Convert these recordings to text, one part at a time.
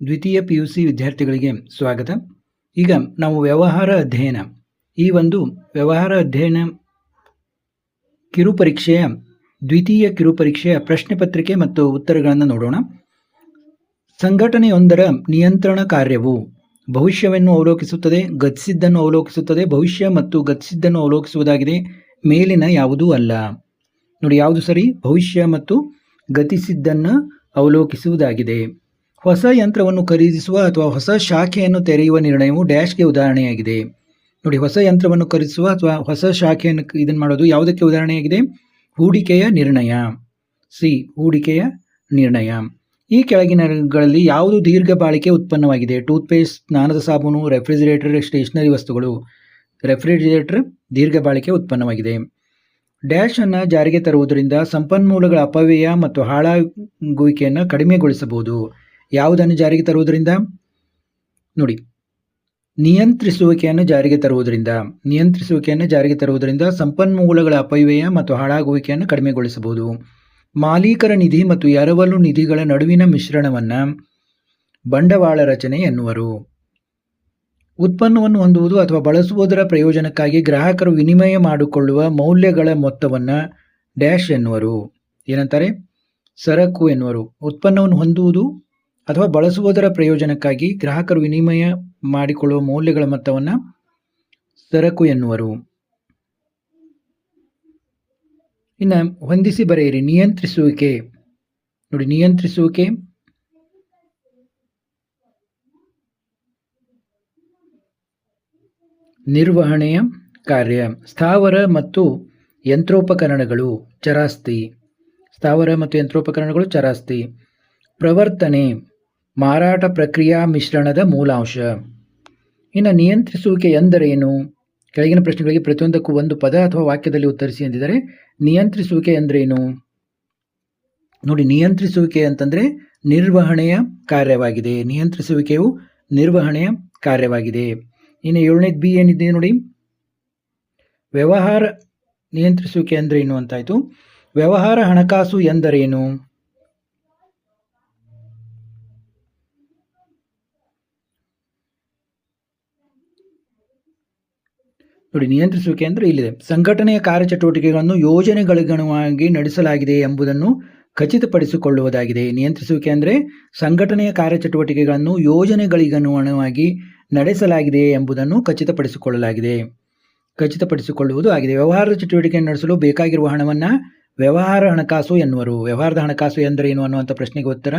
ದ್ವಿತೀಯ PUC ವಿದ್ಯಾರ್ಥಿಗಳಿಗೆ ಸ್ವಾಗತ. ಈಗ ನಾವು ವ್ಯವಹಾರ ಅಧ್ಯಯನ ಈ ಒಂದು ವ್ಯವಹಾರ ಅಧ್ಯಯನ ಕಿರುಪರೀಕ್ಷೆಯ ದ್ವಿತೀಯ ಕಿರುಪರೀಕ್ಷೆಯ ಪ್ರಶ್ನೆ ಪತ್ರಿಕೆ ಮತ್ತು ಉತ್ತರಗಳನ್ನು ನೋಡೋಣ. ಸಂಘಟನೆಯೊಂದರ ನಿಯಂತ್ರಣ ಕಾರ್ಯವು ಭವಿಷ್ಯವನ್ನು ಅವಲೋಕಿಸುತ್ತದೆ, ಗತಿಸಿದ್ದನ್ನು ಅವಲೋಕಿಸುತ್ತದೆ, ಭವಿಷ್ಯ ಮತ್ತು ಗತಿಸಿದ್ದನ್ನು ಅವಲೋಕಿಸುವುದಾಗಿದೆ. ಮೇಲಿನ ಯಾವುದೂ ಅಲ್ಲ. ನೋಡಿ, ಯಾವುದು ಸರಿ? ಭವಿಷ್ಯ ಮತ್ತು ಗತಿಸಿದ್ದನ್ನು ಅವಲೋಕಿಸುವುದಾಗಿದೆ. ಹೊಸ ಯಂತ್ರವನ್ನು ಖರೀದಿಸುವ ಅಥವಾ ಹೊಸ ಶಾಖೆಯನ್ನು ತೆರೆಯುವ ನಿರ್ಣಯವು ಡ್ಯಾಶ್ಗೆ ಉದಾಹರಣೆಯಾಗಿದೆ. ನೋಡಿ, ಹೊಸ ಯಂತ್ರವನ್ನು ಖರೀದಿಸುವ ಅಥವಾ ಹೊಸ ಶಾಖೆಯನ್ನು ಇದನ್ನು ಮಾಡೋದು ಯಾವುದಕ್ಕೆ ಉದಾಹರಣೆಯಾಗಿದೆ? ಹೂಡಿಕೆಯ ನಿರ್ಣಯ. ಸಿ, ಹೂಡಿಕೆಯ ನಿರ್ಣಯ. ಈ ಕೆಳಗಿನಗಳಲ್ಲಿ ಯಾವುದು ದೀರ್ಘ ಬಾಳಿಕೆ ಉತ್ಪನ್ನವಾಗಿದೆ? ಟೂತ್ಪೇಸ್ಟ್, ಸ್ನಾನದ ಸಾಬೂನು, ರೆಫ್ರಿಜಿರೇಟರ್, ಸ್ಟೇಷನರಿ ವಸ್ತುಗಳು. ರೆಫ್ರಿಜಿರೇಟರ್ ದೀರ್ಘ ಬಾಳಿಕೆ ಉತ್ಪನ್ನವಾಗಿದೆ. ಡ್ಯಾಶ್ ಅನ್ನು ಜಾರಿಗೆ ತರುವುದರಿಂದ ಸಂಪನ್ಮೂಲಗಳ ಅಪವ್ಯಯ ಮತ್ತು ಹಾಳಾಗುವಿಕೆಯನ್ನು ಕಡಿಮೆಗೊಳಿಸಬಹುದು. ಯಾವುದನ್ನು ಜಾರಿಗೆ ತರುವುದರಿಂದ? ನೋಡಿ, ನಿಯಂತ್ರಿಸುವಿಕೆಯನ್ನು ಜಾರಿಗೆ ತರುವುದರಿಂದ ಸಂಪನ್ಮೂಲಗಳ ಅಪವ್ಯಯ ಮತ್ತು ಹಾಳಾಗುವಿಕೆಯನ್ನು ಕಡಿಮೆಗೊಳಿಸಬಹುದು. ಮಾಲೀಕರ ನಿಧಿ ಮತ್ತು ಎರವಲು ನಿಧಿಗಳ ನಡುವಿನ ಮಿಶ್ರಣವನ್ನು ಬಂಡವಾಳ ರಚನೆ ಎನ್ನುವರು. ಉತ್ಪನ್ನವನ್ನು ಹೊಂದುವುದು ಅಥವಾ ಬಳಸುವುದರ ಪ್ರಯೋಜನಕ್ಕಾಗಿ ಗ್ರಾಹಕರು ವಿನಿಮಯ ಮಾಡಿಕೊಳ್ಳುವ ಮೌಲ್ಯಗಳ ಮೊತ್ತವನ್ನು ಡ್ಯಾಶ್ ಎನ್ನುವರು. ಏನಂತಾರೆ? ಸರಕು ಎನ್ನುವರು. ಉತ್ಪನ್ನವನ್ನು ಹೊಂದುವುದು ಅಥವಾ ಬಳಸುವುದರ ಪ್ರಯೋಜನಕ್ಕಾಗಿ ಗ್ರಾಹಕರು ವಿನಿಮಯ ಮಾಡಿಕೊಳ್ಳುವ ಮೌಲ್ಯಗಳ ಮೊತ್ತವನ್ನು ಸರಕು ಎನ್ನುವರು. ಇನ್ನು ಹೊಂದಿಸಿ ಬರೆಯಿರಿ. ನಿಯಂತ್ರಿಸುವಿಕೆ. ನೋಡಿ, ನಿಯಂತ್ರಿಸುವಿಕೆ ನಿರ್ವಹಣೆಯ ಕಾರ್ಯ. ಸ್ಥಾವರ ಮತ್ತು ಯಂತ್ರೋಪಕರಣಗಳು ಚರಾಸ್ತಿ. ಪ್ರವರ್ತನೆ ಮಾರಾಟ ಪ್ರಕ್ರಿಯಾ ಮಿಶ್ರಣದ ಮೂಲಾಂಶ. ಇನ್ನು ನಿಯಂತ್ರಿಸುವಿಕೆ ಎಂದರೇನು? ಕೆಳಗಿನ ಪ್ರಶ್ನೆಗಳಿಗೆ ಪ್ರತಿಯೊಂದಕ್ಕೂ ಒಂದು ಪದ ಅಥವಾ ವಾಕ್ಯದಲ್ಲಿ ಉತ್ತರಿಸಿ ಎಂದಿದ್ದಾರೆ. ನಿಯಂತ್ರಿಸುವಿಕೆ ಎಂದರೇನು? ನೋಡಿ, ನಿಯಂತ್ರಿಸುವಿಕೆ ಅಂತಂದರೆ ನಿರ್ವಹಣೆಯ ಕಾರ್ಯವಾಗಿದೆ. ನಿಯಂತ್ರಿಸುವಿಕೆಯು ನಿರ್ವಹಣೆಯ ಕಾರ್ಯವಾಗಿದೆ. ಇನ್ನು 7ನೇದು ಬಿ ಏನಿದೆ ನೋಡಿ, ವ್ಯವಹಾರ ನಿಯಂತ್ರಿಸುವಿಕೆ ಎಂದರೇನು ಅಂತಾಯಿತು. ವ್ಯವಹಾರ ಹಣಕಾಸು ಎಂದರೇನು? ನೋಡಿ, ನಿಯಂತ್ರಿಸುವಿಕೆ ಅಂದರೆ ಇಲ್ಲಿದೆ. ಸಂಘಟನೆಯ ಕಾರ್ಯಚಟುವಟಿಕೆಗಳನ್ನು ಯೋಜನೆಗಳಿಗನುಗುಣವಾಗಿ ನಡೆಸಲಾಗಿದೆ ಎಂಬುದನ್ನು ಖಚಿತಪಡಿಸಿಕೊಳ್ಳುವುದಾಗಿದೆ. ನಿಯಂತ್ರಿಸುವಿಕೆ ಅಂದರೆ ಸಂಘಟನೆಯ ಕಾರ್ಯಚಟುವಟಿಕೆಗಳನ್ನು ಯೋಜನೆಗಳಿಗನುಗುಣವಾಗಿ ನಡೆಸಲಾಗಿದೆ ಎಂಬುದನ್ನು ಖಚಿತಪಡಿಸಿಕೊಳ್ಳುವುದು ಆಗಿದೆ. ವ್ಯವಹಾರದ ಚಟುವಟಿಕೆಯನ್ನು ನಡೆಸಲು ಬೇಕಾಗಿರುವ ಹಣವನ್ನು ವ್ಯವಹಾರ ಹಣಕಾಸು ಎನ್ನುವರು. ವ್ಯವಹಾರದ ಹಣಕಾಸು ಎಂದರೇನು ಅನ್ನುವಂಥ ಪ್ರಶ್ನೆಗೆ ಉತ್ತರ,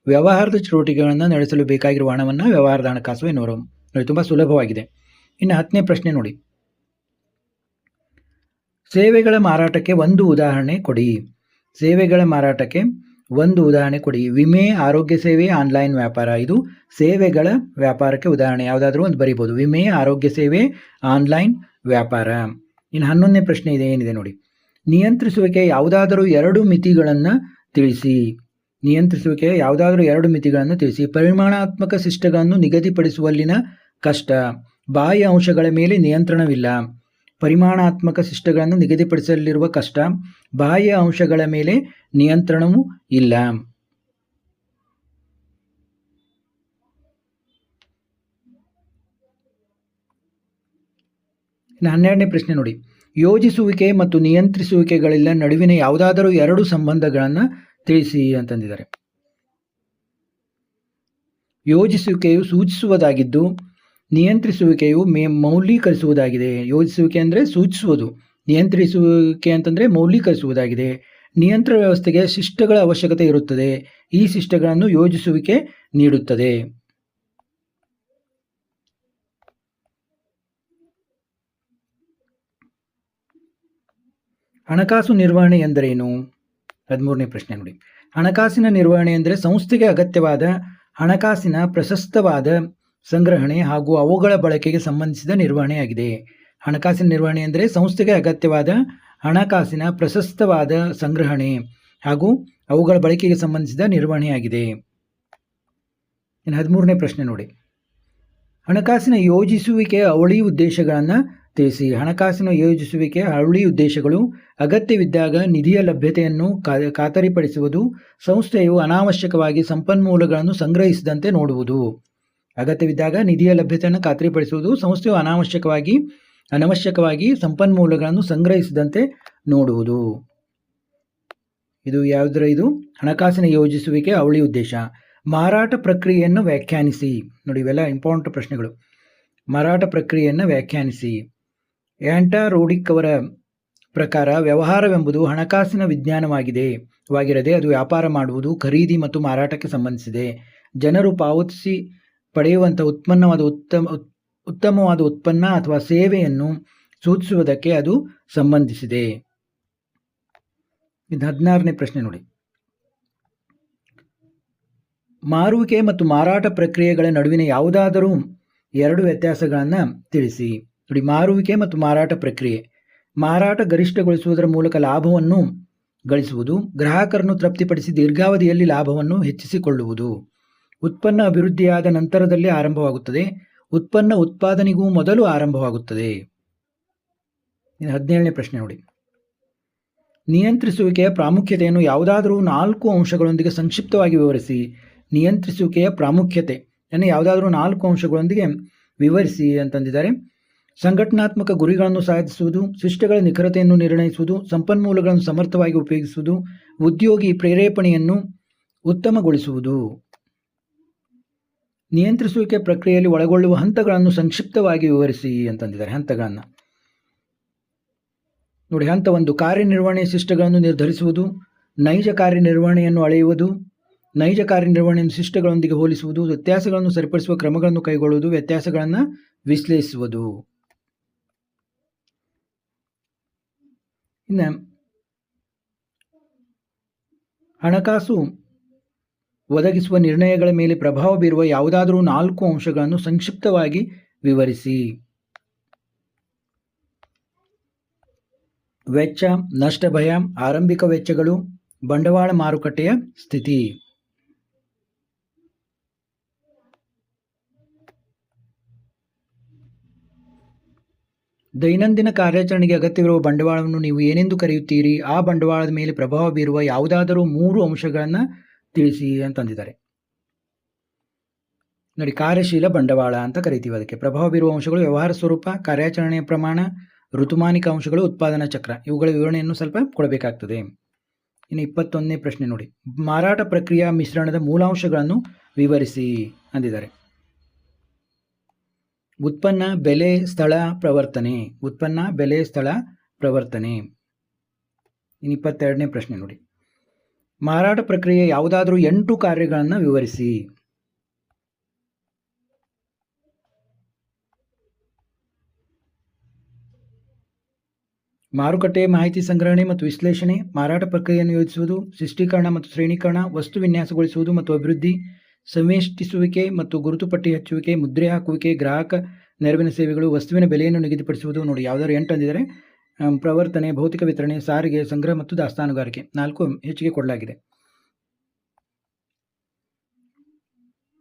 ವ್ಯವಹಾರದ ಚಟುವಟಿಕೆಗಳನ್ನು ನಡೆಸಲು ಬೇಕಾಗಿರುವ ಹಣವನ್ನು ವ್ಯವಹಾರದ ಹಣಕಾಸು ಎನ್ನುವರು. ನೋಡಿ, ತುಂಬ ಸುಲಭವಾಗಿದೆ. ಇನ್ನು 10ನೇ ಪ್ರಶ್ನೆ ನೋಡಿ, ಸೇವೆಗಳ ಮಾರಾಟಕ್ಕೆ ಒಂದು ಉದಾಹರಣೆ ಕೊಡಿ. ವಿಮೆ, ಆರೋಗ್ಯ ಸೇವೆ, ಆನ್ಲೈನ್ ವ್ಯಾಪಾರ. ಇದು ಸೇವೆಗಳ ವ್ಯಾಪಾರಕ್ಕೆ ಉದಾಹರಣೆ. ಯಾವುದಾದ್ರೂ ಒಂದು ಬರೀಬೋದು. ವಿಮೆ, ಆರೋಗ್ಯ ಸೇವೆ, ಆನ್ಲೈನ್ ವ್ಯಾಪಾರ. ಇನ್ನು 11ನೇ ಪ್ರಶ್ನೆ ಏನಿದೆ ನೋಡಿ, ನಿಯಂತ್ರಿಸುವಿಕೆ ಯಾವುದಾದರೂ ಎರಡು ಮಿತಿಗಳನ್ನು ತಿಳಿಸಿ. ಪರಿಮಾಣಾತ್ಮಕ ಶಿಷ್ಟಗಳನ್ನು ನಿಗದಿಪಡಿಸುವಲ್ಲಿನ ಕಷ್ಟ. ಬಾಹ್ಯ ಅಂಶಗಳ ಮೇಲೆ ನಿಯಂತ್ರಣವಿಲ್ಲ. ಪರಿಮಾಣಾತ್ಮಕ ಶಿಷ್ಟಗಳನ್ನು ನಿಗದಿಪಡಿಸಲಿರುವ ಕಷ್ಟ. ಬಾಹ್ಯ ಅಂಶಗಳ ಮೇಲೆ ನಿಯಂತ್ರಣವೂ ಇಲ್ಲ. ಇನ್ನು 12ನೇ ಪ್ರಶ್ನೆ ನೋಡಿ, ಯೋಜಿಸುವಿಕೆ ಮತ್ತು ನಿಯಂತ್ರಿಸುವಿಕೆಗಳಿಲ್ಲ ನಡುವಿನ ಯಾವುದಾದರೂ ಎರಡು ಸಂಬಂಧಗಳನ್ನು ತಿಳಿಸಿ ಅಂತಂದಿದ್ದಾರೆ. ಯೋಜಿಸುವಿಕೆಯು ಸೂಚಿಸುವುದಾಗಿದ್ದು ನಿಯಂತ್ರಿಸುವಿಕೆಯು ಮೌಲ್ಯೀಕರಿಸುವುದಾಗಿದೆ. ಯೋಜಿಸುವಿಕೆ ಅಂದರೆ ಸೂಚಿಸುವುದು, ನಿಯಂತ್ರಿಸುವಿಕೆ ಅಂತಂದರೆ ಮೌಲ್ಯೀಕರಿಸುವುದಾಗಿದೆ. ನಿಯಂತ್ರಣ ವ್ಯವಸ್ಥೆಗೆ ಶಿಷ್ಟಗಳ ಅವಶ್ಯಕತೆ ಇರುತ್ತದೆ. ಈ ಶಿಷ್ಟಗಳನ್ನು ಯೋಜಿಸುವಿಕೆ ನೀಡುತ್ತದೆ. ಹಣಕಾಸು ನಿರ್ವಹಣೆ ಎಂದರೇನು? 13ನೇ ಪ್ರಶ್ನೆ ನೋಡಿ, ಹಣಕಾಸಿನ ನಿರ್ವಹಣೆ ಎಂದರೆ ಸಂಸ್ಥೆಗೆ ಅಗತ್ಯವಾದ ಹಣಕಾಸಿನ ಪ್ರಶಸ್ತವಾದ ಸಂಗ್ರಹಣೆ ಹಾಗೂ ಅವುಗಳ ಬಳಕೆಗೆ ಸಂಬಂಧಿಸಿದ ನಿರ್ವಹಣೆಯಾಗಿದೆ. ಹಣಕಾಸಿನ ನಿರ್ವಹಣೆ ಅಂದರೆ ಸಂಸ್ಥೆಗೆ ಅಗತ್ಯವಾದ ಹಣಕಾಸಿನ ಪ್ರಶಸ್ತವಾದ ಸಂಗ್ರಹಣೆ ಹಾಗೂ ಅವುಗಳ ಬಳಕೆಗೆ ಸಂಬಂಧಿಸಿದ ನಿರ್ವಹಣೆಯಾಗಿದೆ. ಇನ್ನು 13ನೇ ಪ್ರಶ್ನೆ ನೋಡಿ, ಹಣಕಾಸಿನ ಯೋಜಿಸುವಿಕೆಯ ಅವಳಿ ಉದ್ದೇಶಗಳನ್ನು ತಿಳಿಸಿ. ಹಣಕಾಸಿನ ಯೋಜಿಸುವಿಕೆ ಅವಳಿ ಉದ್ದೇಶಗಳು: ಅಗತ್ಯವಿದ್ದಾಗ ನಿಧಿಯ ಲಭ್ಯತೆಯನ್ನು ಖಾತರಿಪಡಿಸುವುದು, ಸಂಸ್ಥೆಯು ಅನಾವಶ್ಯಕವಾಗಿ ಸಂಪನ್ಮೂಲಗಳನ್ನು ಸಂಗ್ರಹಿಸದಂತೆ ನೋಡುವುದು. ಅಗತ್ಯವಿದ್ದಾಗ ನಿಧಿಯ ಲಭ್ಯತೆಯನ್ನು ಖಾತರಿಪಡಿಸುವುದು, ಸಂಸ್ಥೆಯು ಅನವಶ್ಯಕವಾಗಿ ಸಂಪನ್ಮೂಲಗಳನ್ನು ಸಂಗ್ರಹಿಸದಂತೆ ನೋಡುವುದು. ಇದು ಇದು ಹಣಕಾಸಿನ ಯೋಜಿಸುವಿಕೆ ಅವಳಿ ಉದ್ದೇಶ. ಮಾರಾಟ ಪ್ರಕ್ರಿಯೆಯನ್ನು ವ್ಯಾಖ್ಯಾನಿಸಿ. ನೋಡಿ, ಇವೆಲ್ಲ ಇಂಪಾರ್ಟೆಂಟ್ ಪ್ರಶ್ನೆಗಳು. ಮಾರಾಟ ಪ್ರಕ್ರಿಯೆಯನ್ನು ವ್ಯಾಖ್ಯಾನಿಸಿ. ಆಂಟಾ ರೋಡಿಕ್ ಅವರ ಪ್ರಕಾರ ವ್ಯವಹಾರವೆಂಬುದು ಹಣಕಾಸಿನ ವಿಜ್ಞಾನವಾಗಿರದೆ ಅದು ವ್ಯಾಪಾರ ಮಾಡುವುದು, ಖರೀದಿ ಮತ್ತು ಮಾರಾಟಕ್ಕೆ ಸಂಬಂಧಿಸಿದೆ. ಜನರು ಪಾವತಿಸಿ ಪಡೆಯುವಂಥ ಉತ್ತಮವಾದ ಉತ್ಪನ್ನ ಅಥವಾ ಸೇವೆಯನ್ನು ಸೂಚಿಸುವುದಕ್ಕೆ ಅದು ಸಂಬಂಧಿಸಿದೆ. ಇದು 16ನೇ ಪ್ರಶ್ನೆ ನೋಡಿ. ಮಾರುವಿಕೆ ಮತ್ತು ಮಾರಾಟ ಪ್ರಕ್ರಿಯೆಗಳ ನಡುವಿನ ಯಾವುದಾದರೂ ಎರಡು ವ್ಯತ್ಯಾಸಗಳನ್ನು ತಿಳಿಸಿ. ನೋಡಿ, ಮಾರುವಿಕೆ ಮತ್ತು ಮಾರಾಟ ಪ್ರಕ್ರಿಯೆ: ಮಾರಾಟ ಗರಿಷ್ಠಗೊಳಿಸುವುದರ ಮೂಲಕ ಲಾಭವನ್ನು ಗಳಿಸುವುದು, ಗ್ರಾಹಕರನ್ನು ತೃಪ್ತಿಪಡಿಸಿ ದೀರ್ಘಾವಧಿಯಲ್ಲಿ ಲಾಭವನ್ನು ಹೆಚ್ಚಿಸಿಕೊಳ್ಳುವುದು. ಉತ್ಪನ್ನ ಅಭಿವೃದ್ಧಿಯಾದ ನಂತರದಲ್ಲಿ ಆರಂಭವಾಗುತ್ತದೆ, ಉತ್ಪನ್ನ ಉತ್ಪಾದನೆಗೂ ಮೊದಲು ಆರಂಭವಾಗುತ್ತದೆ. 17ನೇ ಪ್ರಶ್ನೆ ನೋಡಿ. ನಿಯಂತ್ರಿಸುವಿಕೆಯ ಪ್ರಾಮುಖ್ಯತೆಯನ್ನು ಯಾವುದಾದರೂ 4 ಅಂಶಗಳೊಂದಿಗೆ ಸಂಕ್ಷಿಪ್ತವಾಗಿ ವಿವರಿಸಿ. ನಿಯಂತ್ರಿಸುವಿಕೆಯ ಪ್ರಾಮುಖ್ಯತೆಯನ್ನು ಯಾವುದಾದರೂ 4 ಅಂಶಗಳೊಂದಿಗೆ ವಿವರಿಸಿ ಅಂತಂದಿದ್ದಾರೆ. ಸಂಘಟನಾತ್ಮಕ ಗುರಿಗಳನ್ನು ಸಾಧಿಸುವುದು, ಶಿಷ್ಟಗಳ ನಿಖರತೆಯನ್ನು ನಿರ್ಣಯಿಸುವುದು, ಸಂಪನ್ಮೂಲಗಳನ್ನು ಸಮರ್ಥವಾಗಿ ಉಪಯೋಗಿಸುವುದು, ಉದ್ಯೋಗಿ ಪ್ರೇರೇಪಣೆಯನ್ನು ಉತ್ತಮಗೊಳಿಸುವುದು. ನಿಯಂತ್ರಿಸುವಿಕೆ ಪ್ರಕ್ರಿಯೆಯಲ್ಲಿ ಒಳಗೊಳ್ಳುವ ಹಂತಗಳನ್ನು ಸಂಕ್ಷಿಪ್ತವಾಗಿ ವಿವರಿಸಿ ಅಂತಂದಿದ್ದಾರೆ. ಹಂತಗಳನ್ನು ನೋಡಿ. ಹಂತ 1: ಕಾರ್ಯನಿರ್ವಹಣೆಯ ಶಿಷ್ಟಗಳನ್ನು ನಿರ್ಧರಿಸುವುದು, ನೈಜ ಕಾರ್ಯನಿರ್ವಹಣೆಯನ್ನು ಅಳೆಯುವುದು, ನೈಜ ಕಾರ್ಯನಿರ್ವಹಣೆಯನ್ನು ಶಿಷ್ಟಗಳೊಂದಿಗೆ ಹೋಲಿಸುವುದು, ವ್ಯತ್ಯಾಸಗಳನ್ನು ಸರಿಪಡಿಸುವ ಕ್ರಮಗಳನ್ನು ಕೈಗೊಳ್ಳುವುದು, ವ್ಯತ್ಯಾಸಗಳನ್ನು ವಿಶ್ಲೇಷಿಸುವುದು. ಇನ್ನು ಹಣಕಾಸು ಒದಗಿಸುವ ನಿರ್ಣಯಗಳ ಮೇಲೆ ಪ್ರಭಾವ ಬೀರುವ ಯಾವುದಾದರೂ 4 ಅಂಶಗಳನ್ನು ಸಂಕ್ಷಿಪ್ತವಾಗಿ ವಿವರಿಸಿ. ವೆಚ್ಚ, ನಷ್ಟ ಭಯ, ಆರಂಭಿಕ ವೆಚ್ಚಗಳು, ಬಂಡವಾಳ ಮಾರುಕಟ್ಟೆಯ ಸ್ಥಿತಿ. ದೈನಂದಿನ ಕಾರ್ಯಾಚರಣೆಗೆ ಅಗತ್ಯವಿರುವ ಬಂಡವಾಳವನ್ನು ನೀವು ಏನೆಂದು ಕರೆಯುತ್ತೀರಿ? ಆ ಬಂಡವಾಳದ ಮೇಲೆ ಪ್ರಭಾವ ಬೀರುವ ಯಾವುದಾದರೂ 3 ಅಂಶಗಳನ್ನು ತಿಳಿಸಿ ಅಂತಂದಿದ್ದಾರೆ. ನೋಡಿ, ಕಾರ್ಯಶೀಲ ಬಂಡವಾಳ ಅಂತ ಕರಿತೀವಿ. ಅದಕ್ಕೆ ಪ್ರಭಾವ ಬೀರುವ ಅಂಶಗಳು: ವ್ಯವಹಾರ ಸ್ವರೂಪ, ಕಾರ್ಯಾಚರಣೆಯ ಪ್ರಮಾಣ, ಋತುಮಾನಿಕ ಅಂಶಗಳು, ಉತ್ಪಾದನಾ ಚಕ್ರ. ಇವುಗಳ ವಿವರಣೆಯನ್ನು ಸ್ವಲ್ಪ ಕೊಡಬೇಕಾಗ್ತದೆ. ಇನ್ನು 21ನೇ ಪ್ರಶ್ನೆ ನೋಡಿ. ಮಾರಾಟ ಪ್ರಕ್ರಿಯಾ ಮಿಶ್ರಣದ ಮೂಲಾಂಶಗಳನ್ನು ವಿವರಿಸಿ ಅಂದಿದ್ದಾರೆ. ಉತ್ಪನ್ನ, ಬೆಲೆ, ಸ್ಥಳ, ಪ್ರವರ್ತನೆ. ಉತ್ಪನ್ನ, ಬೆಲೆ, ಸ್ಥಳ, ಪ್ರವರ್ತನೆ. ಇನ್ನು 22ನೇ ಪ್ರಶ್ನೆ ನೋಡಿ. ಮಾರಾಟ ಪ್ರಕ್ರಿಯೆ ಯಾವುದಾದರೂ 8 ಕಾರ್ಯಗಳನ್ನು ವಿವರಿಸಿ. ಮಾರುಕಟ್ಟೆ ಮಾಹಿತಿ ಸಂಗ್ರಹಣೆ ಮತ್ತು ವಿಶ್ಲೇಷಣೆ, ಮಾರಾಟ ಪ್ರಕ್ರಿಯೆಯನ್ನು ಯೋಜಿಸುವುದು, ಶಿಷ್ಟೀಕರಣ ಮತ್ತು ಶ್ರೇಣೀಕರಣ, ವಸ್ತು ವಿನ್ಯಾಸಗೊಳಿಸುವುದು ಮತ್ತು ಅಭಿವೃದ್ಧಿ, ಸಂವೇಷ್ಟಿಸುವಿಕೆ ಮತ್ತು ಗುರುತುಪಟ್ಟಿ ಹಚ್ಚುವಿಕೆ, ಮುದ್ರೆ ಹಾಕುವಿಕೆ, ಗ್ರಾಹಕ ನೆರವಿನ ಸೇವೆಗಳು, ವಸ್ತುವಿನ ಬೆಲೆಯನ್ನು ನಿಗದಿಪಡಿಸುವುದು. ನೋಡಿ, ಯಾವುದಾದ್ರು 8 ಅಂದಿದ್ದಾರೆ. ಪ್ರವರ್ತನೆ, ಭೌತಿಕ ವಿತರಣೆ, ಸಾರಿಗೆ, ಸಂಗ್ರಹ ಮತ್ತು ದಾಸ್ತಾನುಗಾರಿಕೆ. 4 ಹೆಚ್ಚಿಗೆ ಕೊಡಲಾಗಿದೆ.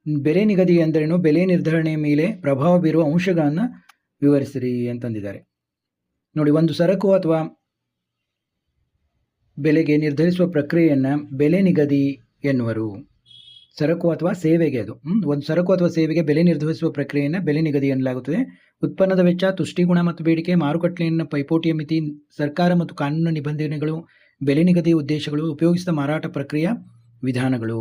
ಬೆಲೆ ನಿಗದಿ ಎಂದರೇನು? ಬೆಲೆ ನಿರ್ಧರಣೆಯ ಮೇಲೆ ಪ್ರಭಾವ ಬೀರುವ ಅಂಶಗಳನ್ನು ವಿವರಿಸಿರಿ ಅಂತಂದಿದ್ದಾರೆ. ನೋಡಿ, ಒಂದು ಸರಕು ಅಥವಾ ಬೆಲೆಗೆ ನಿರ್ಧರಿಸುವ ಪ್ರಕ್ರಿಯೆಯನ್ನು ಬೆಲೆ ನಿಗದಿ ಎನ್ನುವರು. ಸರಕು ಅಥವಾ ಸೇವೆಗೆ ಒಂದು ಸರಕು ಅಥವಾ ಸೇವೆಗೆ ಬೆಲೆ ನಿರ್ಧರಿಸುವ ಪ್ರಕ್ರಿಯೆಯನ್ನು ಬೆಲೆ ನಿಗದಿ ಎನ್ನಲಾಗುತ್ತದೆ. ಉತ್ಪನ್ನದ ವೆಚ್ಚ, ತುಷ್ಟಿಗುಣ ಮತ್ತು ಬೇಡಿಕೆ, ಮಾರುಕಟ್ಟೆಯಲ್ಲಿನ ಪೈಪೋಟಿಯ ಮಿತಿ, ಸರ್ಕಾರ ಮತ್ತು ಕಾನೂನು ನಿಬಂಧನೆಗಳು, ಬೆಲೆ ನಿಗದಿಯ ಉದ್ದೇಶಗಳು, ಉಪಯೋಗಿಸಿದ ಮಾರಾಟ ಪ್ರಕ್ರಿಯಾ ವಿಧಾನಗಳು.